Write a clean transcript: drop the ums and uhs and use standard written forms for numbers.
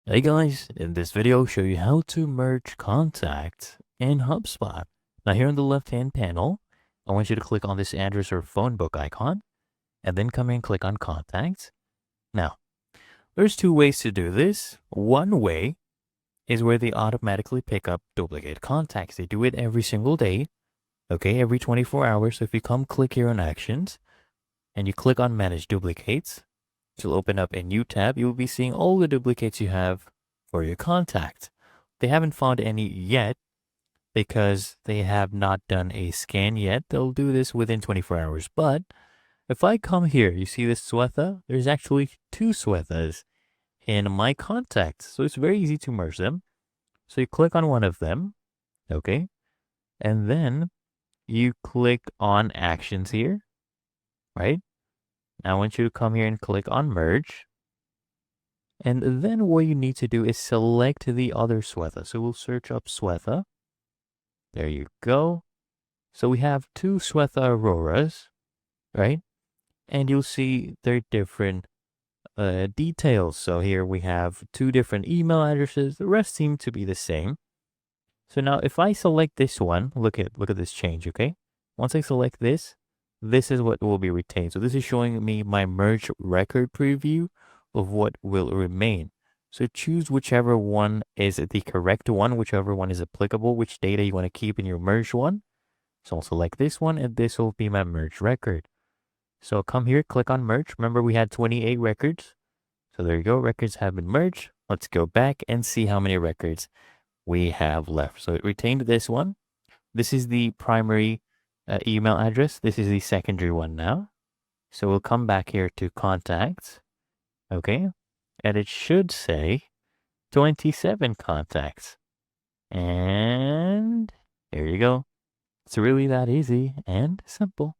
Hey guys, in this video I'll show you how to merge contacts in HubSpot. Now here on the left hand panel, I want you to click on this address or phone book icon and then come here and click on contacts. Now, there's two ways to do this. One way is where they automatically pick up duplicate contacts. They do it every single day, okay, every 24 hours. So if you come click here on actions and you click on manage duplicates, it'll open up a new tab. You'll be seeing all the duplicates you have for your contact. They haven't found any yet because they have not done a scan yet. They'll do this within 24 hours. But if I come here, you see this Swetha? There's actually two Swethas in my contacts. So it's very easy to merge them. So you click on one of them, okay? And then you click on actions here, right? Now I want you to come here and click on merge. And then what you need to do is select the other Swetha. So we'll search up Swetha. There you go. So we have two Swetha Auroras, right? And you'll see their different details. So here we have two different email addresses. The rest seem to be the same. So now if I select this one, look at this change, okay? Once I select this, this is what will be retained. So this is showing me my merge record preview of what will remain. So choose whichever one is the correct one, whichever one is applicable, which data you want to keep in your merged one. So I'll select this one and this will be my merge record. So come here, click on merge. Remember we had 28 records. So there you go, records have been merged. Let's go back and see how many records we have left. So it retained this one. This is the primary email address. This is the secondary one now. So we'll come back here to contacts. Okay. And it should say 27 contacts. And there you go. It's really that easy and simple.